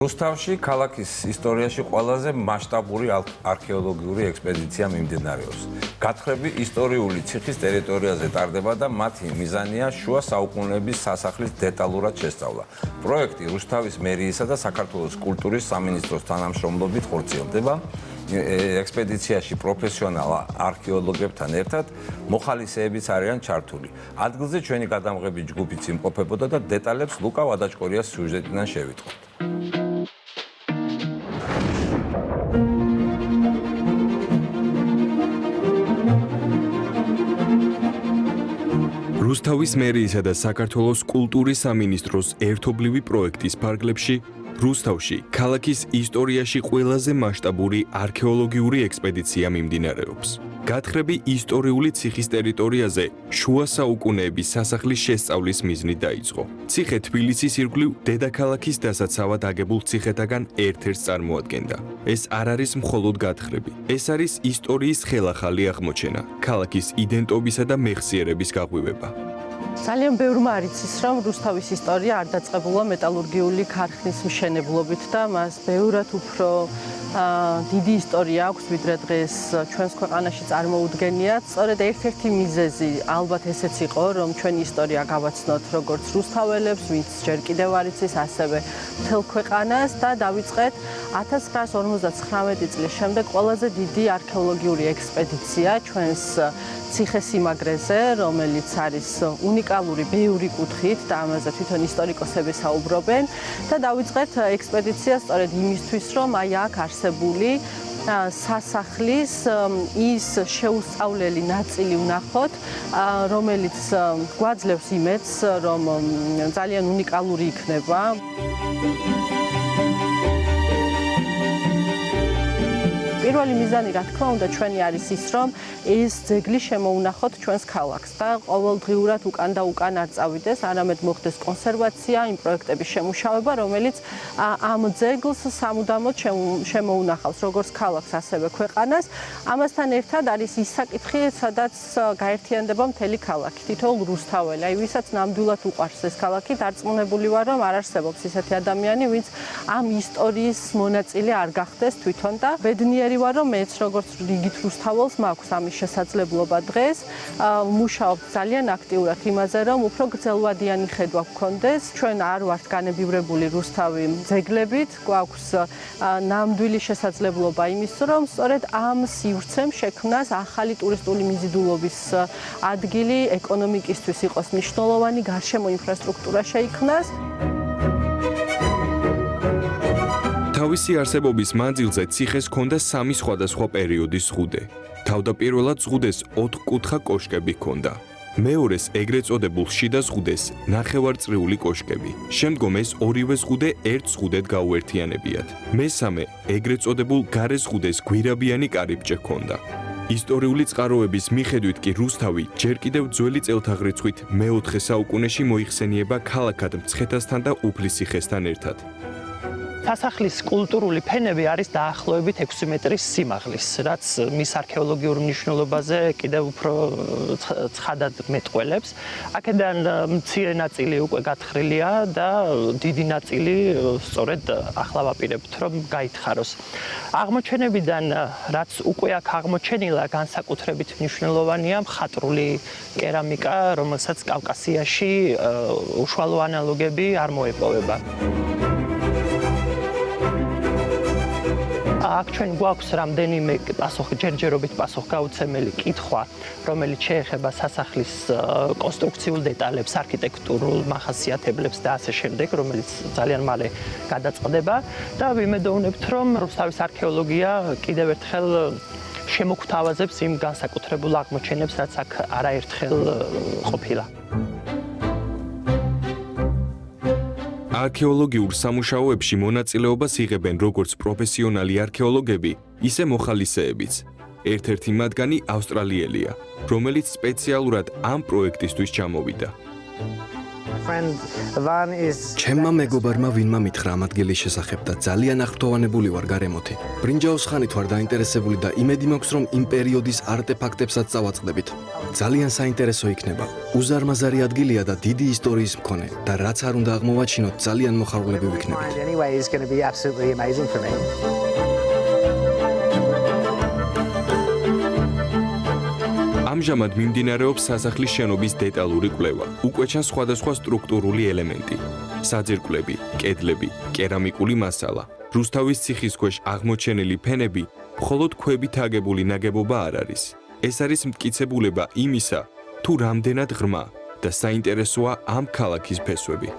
რუსთავში ქალაქის ისტორიაში ყველაზე მასშტაბური არქეოლოგიური ექსპედიცია მიმდინარეობს. გათხრები ისტორიული ციხის ტერიტორიაზე ტარდება და მათი მიზანია შუა საუკუნეების სასახლის დეტალურად შესწავლა. პროექტი რუსთავის მერიისა და საქართველოს კულტურის სამინისტროს თანამშრომლობით ხორციელდება. ექსპედიციაში პროფესიონალ არქეოლოგებთან ერთად მოხალისეებიც არიან ჩართული. ადგილზე ჩვენი გადამღები ჯგუფიც იმყოფებოდა და დეტალებს ლუკა ვადაჭკორიას სიუჟეტიდან შევიტყვით. რუსთავის მერიისა და საქართველოს კულტურის სამინისტროს ერთობლივი პროექტის ფარგლებში რუსთავში ქალაქის ისტორიაში ყველაზე მასშტაბური არქეოლოგიური ექსპედიცია მიმდინარეობს. გათხრები ისტორიული ციხის ტერიტორიაზე შუა საუკუნეების სასახლის შესწავლის მიზნით დაიწყო. ციხე თბილისის ირგვლივ დედაქალაქის დასაცავად აგებულ ციხეთაგან ერთ-ერთს წარმოადგენდა. ეს არ არის მხოლოდ გათხრები. ეს არის ისტორიის ხელახალი აღმოჩენა, ქალაქის იდენტობისა და მეხსიერების გაღვივება. ძალიან ბევრმა არ იცის, რომ რუსთავის ისტორია არ დაწყებულა მეტალურგიული ქარხნის მშენებლობით და მას ბევრად უფრო დიდი ისტორია აქვს, ვიდრე დღეს ჩვენს ქვეყანაში წარმოუდგენიათ. სწორედ ერთ-ერთი მიზეზი ალბათ ესეც იყო, რომ ჩვენი ისტორია გავაცნოთ როგორც რუსთაველებს, ვინც ჯერ კიდევ არ იცის, ასევე მთელ ქვეყანას და დავიწყეთ 1959 წლის შემდეგ ყველაზე დიდი არქეოლოგიური ექსპედიცია ჩვენს ციხესიმაგრეზე, რომელიც არის უნიკალური ბევრი კუთხით და ამაზე თვითონ ისტორიკოსები საუბრობენ და დავიწყეთ ექსპედიცია სწორედ იმისთვის, რომ აი აქ არსებული სასახლის ის შეუსწავლელი ნაწილი ვნახოთ, რომელიც გვაძლევს იმედს, რომ ძალიან უნიკალური იქნება. პირველი მიზანი, რა თქმა უნდა, ჩვენი არის ის, რომ ეს ძეგლი შემოუნახოთ ჩვენს ქალაქს და ყოველდღიურად უკან და უკან არ წავიდეს, არამედ მოხდეს კონსერვაცია, იმ პროექტების შემუშავება, რომელიც ამ ძეგლს სამუდამოდ შემოუნახავს, როგორც ქალაქს, ასევე ქვეყანას. ამასთან ერთად არის ის საკითხი, სადაც გაერთიანდება მთელი ქალაქი, თითოეულ რუსთაველი, აი ვისაც ნამდვილად უყვარს ეს ქალაქი, დარწმუნებული ვარ, რომ არ არსებობს ისეთი ადამიანი, ვინც ამ ისტორიის მონაწილე არ გახდეს თვითონ და ბედნიერი ვარ, რომ მეც როგორც რიგით რუსთაველს მაქვს ამის შესაძლებლობა დღეს. ვმუშაობ ძალიან აქტიურად იმაზე, რომ უფრო გრძელვადიანი ხედვა გქონდეს. ჩვენ არ ვართ განებივრებული რუსთავი ძეგლებით, გვაქვს ნამდვილი შესაძლებლობა იმის, რომ სწორედ ამ სივრცემ შექმნას ახალი ტურისტული მიზიდულობის ადგილი, ეკონომიკისთვის იყოს მნიშვნელოვანი, გარშემო ინფრასტრუქტურა შეიქმნას. თავისი არსებობის მანძილზე ციხეს ჰქონდა სამი სხვადასხვა პერიოდის ზღუდე. თავდაპირველად ზღუდეს 4-კუთხა კოშკები ჰქონდა. მეორეს ეგრეთ წოდებულ შიდა ზღუდეს ნახევარწრიული კოშკები. შემდგომ ეს ორივე ზღუდე ერთ ზღუდედ გაუერთიანებიათ. მესამე ეგრეთ წოდებულ გარე ზღუდეს გვირაბიანი კარიბჭე ჰქონდა. ისტორიული წყაროების მიხედვით კი რუსთავი ჯერ კიდევ ძველი წელთაღრიცხვით მე-4 საუკუნეში მოიხსენიება ქალაქად მცხეთასთან და უფლისციხესთან ერთად. სასახლის კულტურული ფენები არის დაახლოებით 6 მეტრის სიმაღლის, რაც მის არქეოლოგიურ მნიშვნელობაზე კიდევ უფრო ცხადად მეტყველებს. აქედან მცირე ნაწილი უკვე გათხრილია და დიდი ნაწილი სწორედ ახლა ვაპირებთ, რომ გაითხაროს. აღმოჩენებიდან, რაც უკვე აქ აღმოჩენილა, განსაკუთრებით მნიშვნელოვანია მხატვრული კერამიკა, რომელსაც კავკასიაში უშუალო ანალოგები არ მოეპოვება. აქ ჩვენ გვაქვს რამდენიმე ჯერჯერობით პასუხგაუცემელი კითხვა, რომელიც შეეხება სასახლის კონსტრუქციულ დეტალებს, არქიტექტურულ მახასიათებლებს და ასე შემდეგ, რომელიც ძალიან მალე გადაწყდება და ვიმედოვნებთ, რომ რუსთავის არქეოლოგია კიდევ ერთხელ შემოგთავაზებს იმ განსაკუთრებულ აღმოჩენებს, რაც აქ არაერთხელ ყოფილა. არქეოლოგიურ სამუშაოებში მონაწილეობას იღებენ როგორც პროფესიონალი არქეოლოგები, ისე მოხალისეებიც. ერთ-ერთი მათგანი ავსტრალიელია, რომელიც სპეციალურად ამ პროექტისთვის ჩამოვიდა. ჩემმა მეგობარმა ვინმა მითხრა ამ ადგილის შესახებ და ძალიან აღფრთოვანებული ვარ გარემოთი. ბრინჯაოს ხანით ვარ დაინტერესებული და იმედი მაქვს რომ იმ პერიოდის არტეფაქტებსაც წავაწყდებით. ძალიან საინტერესო იქნება. უზარმაზარი ადგილია და დიდი ისტორიის მქონე და რაც არ უნდა აღმოვაჩინოთ, ძალიან მოხარულები ვიქნებით. ამჟამად მიმდინარეობს სასახლის შენობის დეტალური კვლევა. უკვე ჩანს სხვადასხვა სტრუქტურული ელემენტი: საძირკვლები, კედლები, კერამიკული მასალა. რუსთავის ციხის ქვეშ აღმოჩენილი ფენები მხოლოდ ქვებით აგებული ნაგებობა არ არის. ეს არის მტკიცებულება იმისა, თუ რამდენად ღრმა და საინტერესოა ამ ქალაქის ფესვები.